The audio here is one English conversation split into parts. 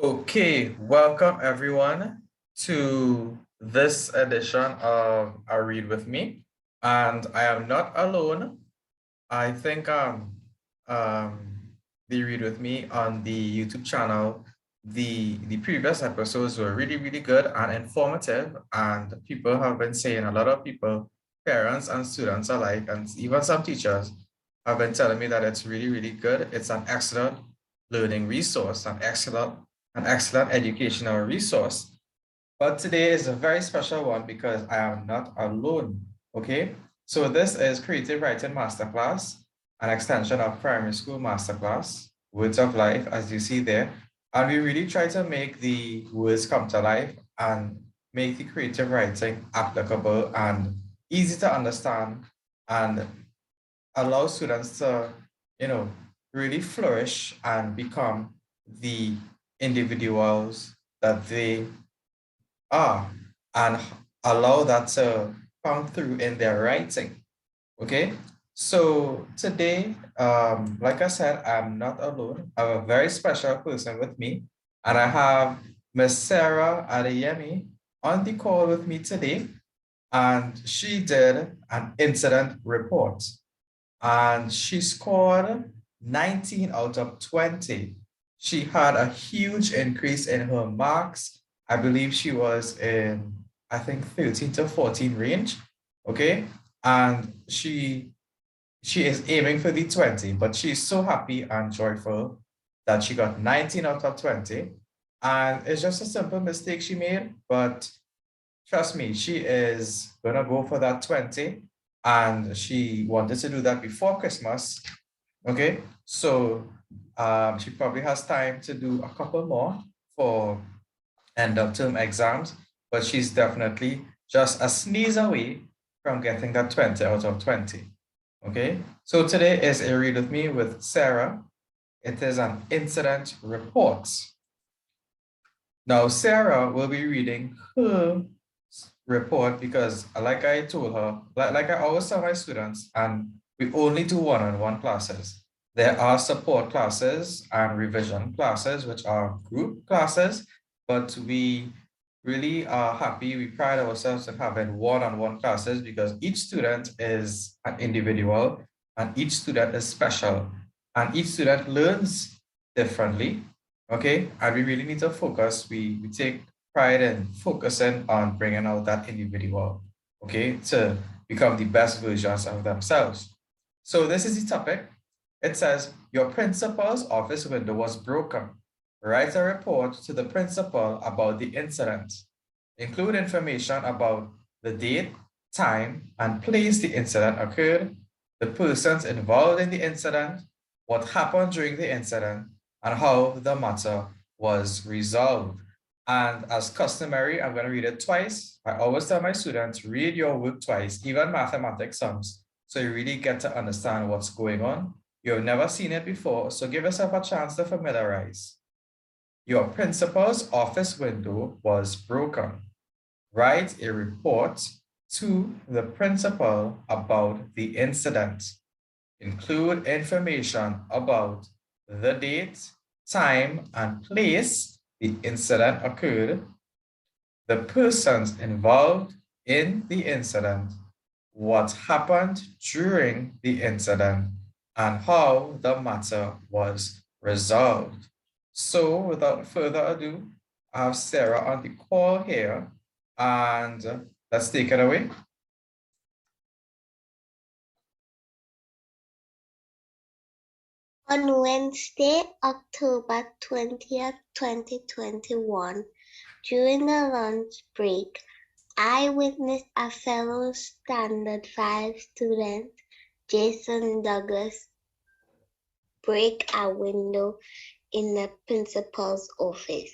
Okay, welcome everyone to this edition of A Read With Me. And I am not alone. I think the Read With Me on the YouTube channel, the previous episodes were really good and informative. And people have been saying, a lot of people, parents and students alike, and even some teachers have been telling me that it's really good. It's an excellent learning resource, an excellent educational resource. But today is a very special one because I am not alone. Okay. So this is Creative Writing Masterclass, an extension of Primary School Masterclass, Words of Life, as you see there. And we really try to make the words come to life and make the creative writing applicable and easy to understand and allow students to, you know, really flourish and become the individuals that they are and allow that to come through in their writing. Okay. So today, like I said, I'm not alone. I have a very special person with me, and I have Miss Sarah Adeyemi on the call with me today, and she did an incident report and she scored 19 out of 20. She had a huge increase in her marks. I believe she was in, I think, 13 to 14 range. Okay. And she is aiming for the 20, but she's so happy and joyful that she got 19 out of 20. And it's just a simple mistake she made, but trust me, she is gonna go for that 20 and she wanted to do that before Christmas. Okay, so she probably has time to do a couple more for end of term exams, but she's definitely just a sneeze away from getting that 20 out of 20. Okay, so today is a read with me with Sarah. It is an incident report. Now, Sarah will be reading her report because, like I told her, like I always tell my students, and we only do one-on-one classes. There are support classes and revision classes, which are group classes, but we really are happy. We pride ourselves in having one-on-one classes because each student is an individual and each student is special and each student learns differently. Okay, and we really need to focus. We take pride in focusing on bringing out that individual, okay, to become the best versions of themselves. So this is the topic. It says, your principal's office window was broken. Write a report to the principal about the incident. Include information about the date, time, and place the incident occurred, the persons involved in the incident, what happened during the incident, and how the matter was resolved. And as customary, I'm going to read it twice. I always tell my students, read your work twice, even mathematics sums, so you really get to understand what's going on. You've never seen it before, so give yourself a chance to familiarize. Your principal's office window was broken. Write a report to the principal about the incident. Include information about the date, time, and place the incident occurred, the persons involved in the incident, what happened during the incident, and how the matter was resolved. So without further ado, I have Sarah on the call here, and let's take it away. On Wednesday, October 20th, 2021, during the lunch break, I witnessed a fellow Standard 5 student, Jason Douglas, break a window in the principal's office.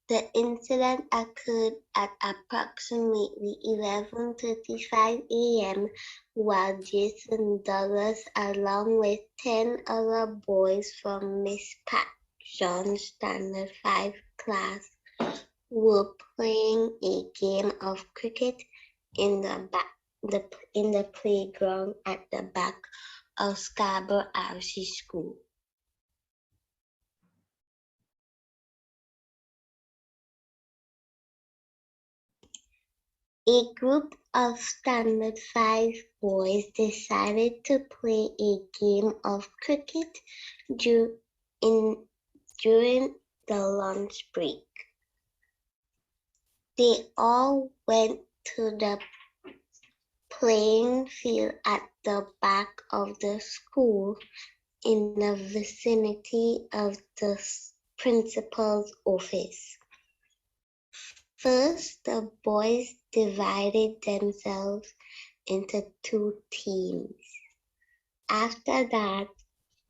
The incident occurred at approximately 11:35 a.m. while Jason Douglas, along with 10 other boys from Miss Pat John's Standard 5 class, were playing a game of cricket in the playground at the back of Scarborough RC School. A group of Standard 5 boys decided to play a game of cricket during the lunch break. They all went to the playing field at the back of the school in the vicinity of the principal's office. First, the boys divided themselves into 2 teams. After that,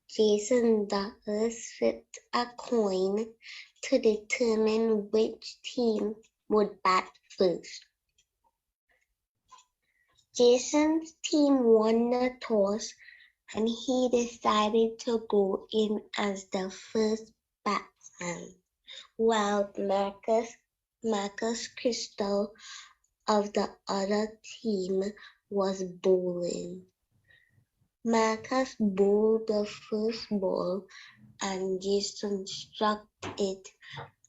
Jason Douglas flipped a coin to determine which team would bat first. Jason's team won the toss and he decided to go in as the first batsman, while Marcus Crystal of the other team was bowling. Marcus bowled the first ball and Jason struck it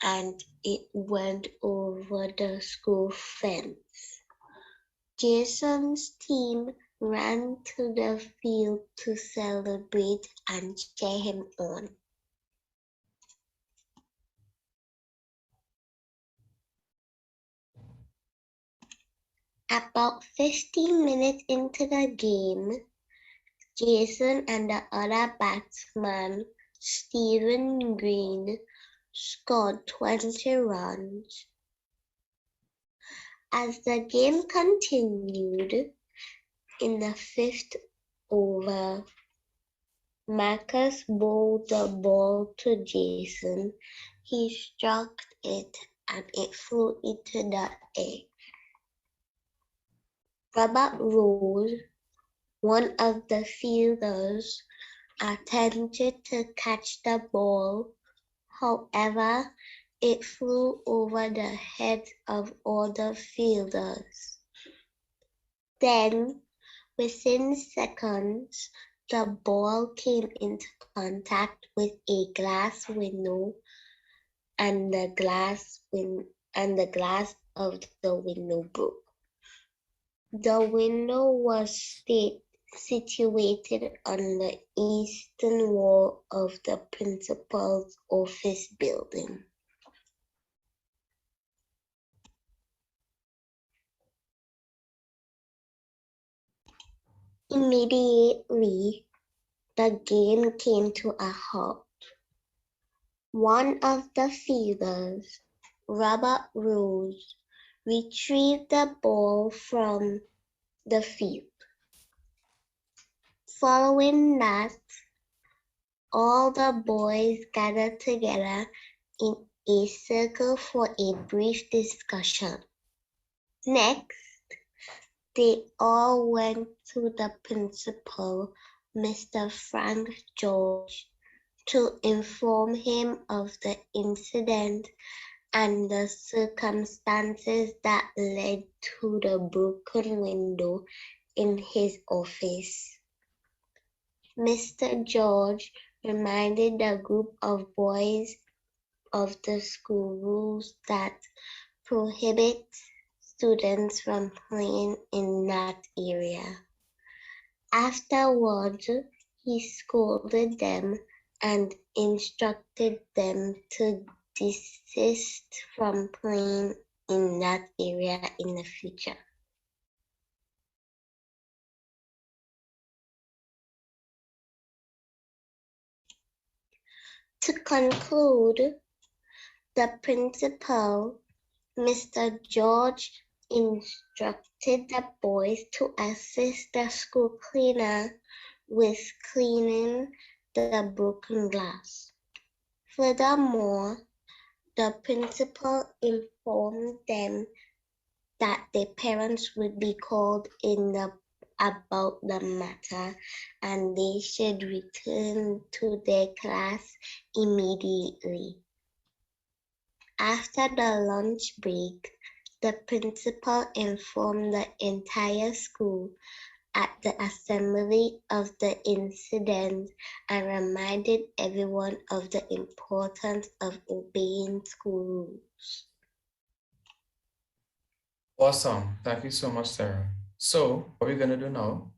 and it went over the school fence. Jason's team ran to the field to celebrate and cheer him on. About 15 minutes into the game, Jason and the other batsman, Stephen Green, scored 20 runs. As the game continued, in the 5th over, Marcus bowled the ball to Jason. He struck it and it flew into the air. Robert Rose, one of the fielders, attempted to catch the ball. However, it flew over the heads of all the fielders. Then, within seconds, the ball came into contact with a glass window and the glass of the window broke. The window was situated on the eastern wall of the principal's office building. Immediately, the game came to a halt. One of the fielders, Robert Rose, retrieved the ball from the field. Following that, all the boys gathered together in a circle for a brief discussion. Next, they all went to the principal, Mr. Frank George, to inform him of the incident and the circumstances that led to the broken window in his office. Mr. George reminded the group of boys of the school rules that prohibit students from playing in that area. Afterwards, he scolded them and instructed them to desist from playing in that area in the future. To conclude, the principal, Mr. George, instructed the boys to assist the school cleaner with cleaning the broken glass. Furthermore, the principal informed them that their parents would be called in about the matter and they should return to their class immediately. After the lunch break, the principal informed the entire school at the assembly of the incident and reminded everyone of the importance of obeying school rules. Awesome. Thank you so much, Sarah. So what we're gonna do now,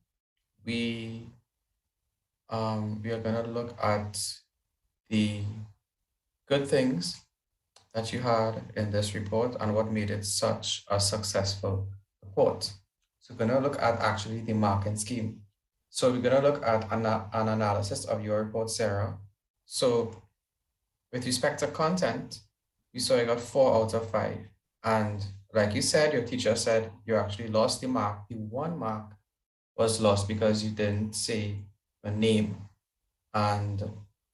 we we are gonna look at the good things that you had in this report and what made it such a successful report. So we're gonna look at actually the marking scheme. So we're gonna look at an analysis of your report, Sarah. So with respect to content, you saw you got 4 out of 5. And like you said, your teacher said you actually lost the mark. The 1 mark was lost because you didn't say a name. And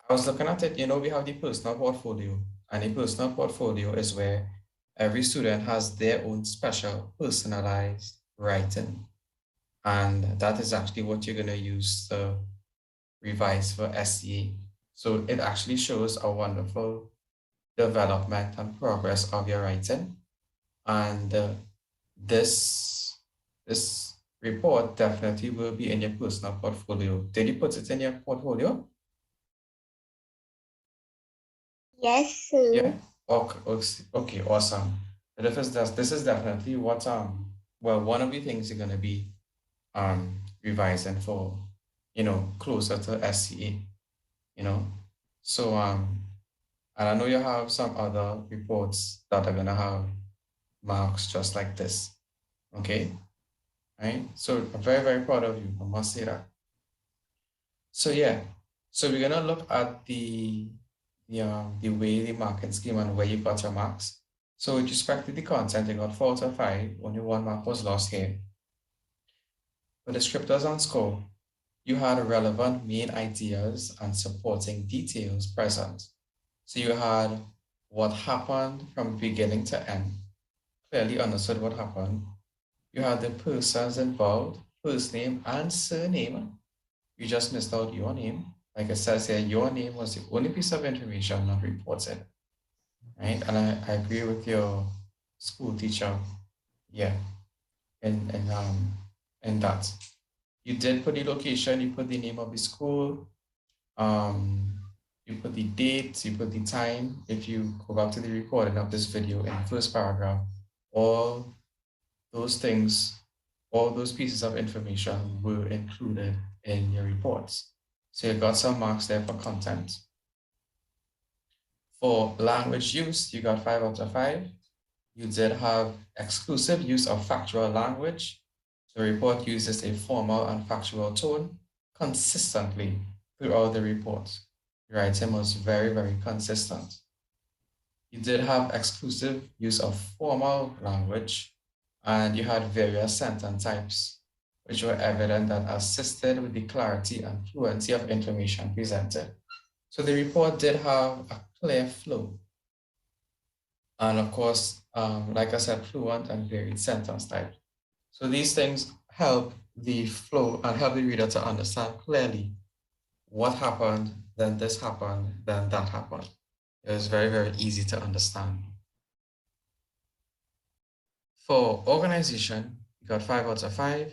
I was looking at it, we have the personal portfolio, and the personal portfolio is where every student has their own special personalized writing. And that is actually what you're going to use to revise for SCA. So it actually shows a wonderful development and progress of your writing. And this report definitely will be in your personal portfolio. Did you put it in your portfolio? Yes, sir. Yeah. Okay. Okay. Awesome. But if it's this is definitely what well, one of the things you're gonna be revising for, closer to SCA, you know. So and I know you have some other reports that are gonna have marks just like this. Okay. Right. So I'm very, very proud of you. I must say that. So yeah. So we're gonna look at the way the marking scheme and where you got your marks. So with respect to the content, you got 4 out of 5, only 1 mark was lost here. For descriptors and score, you had relevant main ideas and supporting details present. So you had what happened from beginning to end, clearly understood what happened. You had the persons involved, first name and surname. You just missed out your name. Like it says here, your name was the only piece of information not reported. Right? And I agree with your school teacher. Yeah, in that. You did put the location, you put the name of the school, um, you put the date, you put the time. If you go back to the recording of this video in the first paragraph, all those things, all those pieces of information were included in your reports. So you got some marks there for content. For language use, you got 5 out of 5. You did have exclusive use of factual language. The report uses a formal and factual tone consistently throughout the report. The writing was very, very consistent. You did have exclusive use of formal language, and you had various sentence types, which were evident that assisted with the clarity and fluency of information presented. So the report did have a clear flow. And of course, like I said, fluent and varied sentence type. So these things help the flow and help the reader to understand clearly what happened, then this happened, then that happened. It was very, very easy to understand. For organization, you got 5 out of 5.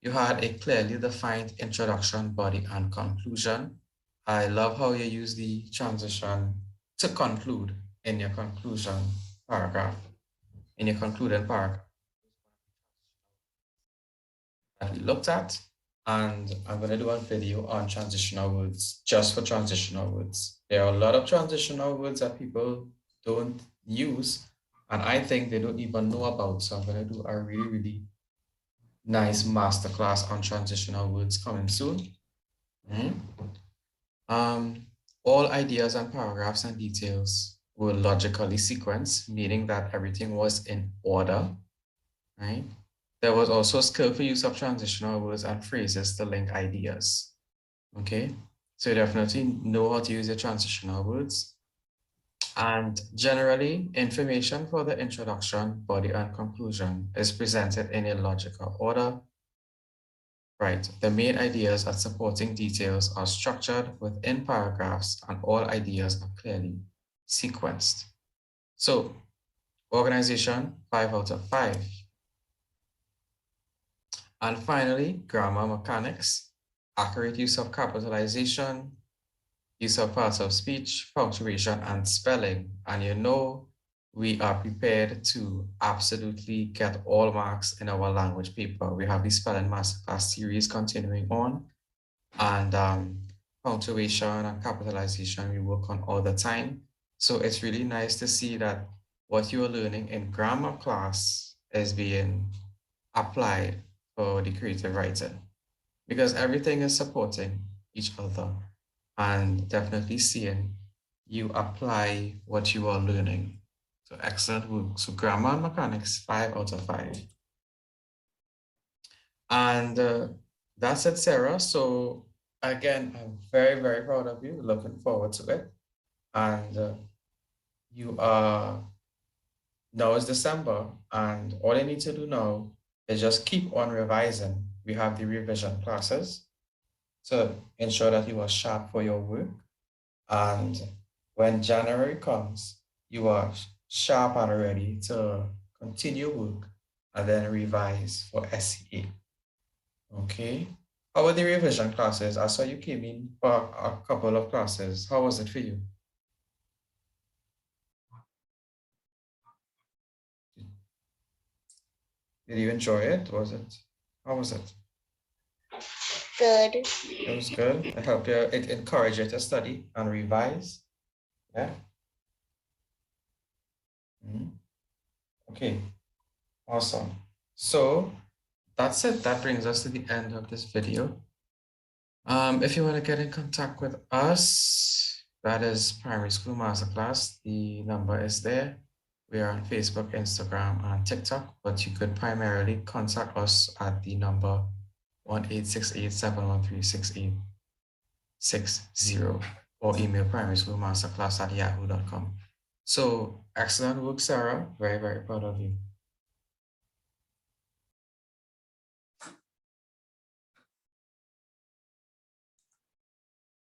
You had a clearly defined introduction, body, and conclusion. I love how you use the transition to conclude in your conclusion paragraph, in your concluding paragraph that we looked at. And I'm going to do a video on transitional words, just for transitional words. There are a lot of transitional words that people don't use, and I think they don't even know about. So I'm going to do a really, really nice masterclass on transitional words coming soon. All ideas and paragraphs and details were logically sequenced, meaning that everything was in order, right? There was also skillful use of transitional words and phrases to link ideas. Okay, so you definitely know how to use your transitional words. And generally, information for the introduction, body, and conclusion is presented in a logical order. Right, the main ideas and supporting details are structured within paragraphs, and all ideas are clearly sequenced. So, organization, 5 out of 5. And finally, grammar mechanics, accurate use of capitalization, use of parts of speech, punctuation, and spelling. And we are prepared to absolutely get all marks in our language paper. We have the spelling masterclass series continuing on, and punctuation and capitalization we work on all the time. So it's really nice to see that what you're learning in grammar class is being applied for the creative writing, because everything is supporting each other, and definitely seeing you apply what you are learning. So excellent work. So grammar and mechanics, 5 out of 5. And that's it, Sarah. So again, I'm very, very proud of you. Looking forward to it. And you are, now it's December, and all you need to do now is just keep on revising. We have the revision classes to ensure that you are sharp for your work. And when January comes, you are sharp and ready to continue work and then revise for SEA. Okay. How were the revision classes? I saw you came in for a couple of classes. How was it for you? Did you enjoy it? Was it? How was it? Good. It was good. It helped you. It encouraged you to study and revise. Yeah. Mhm. Okay. Awesome. So that's it. That brings us to the end of this video. If you want to get in contact with us, that is Primary School Masterclass. The number is there. We are on Facebook, Instagram, and TikTok, but you could primarily contact us at the number 1-868-713-6860 or email primaryschoolmasterclass@yahoo.com. So excellent work, Sarah. Very, very proud of you.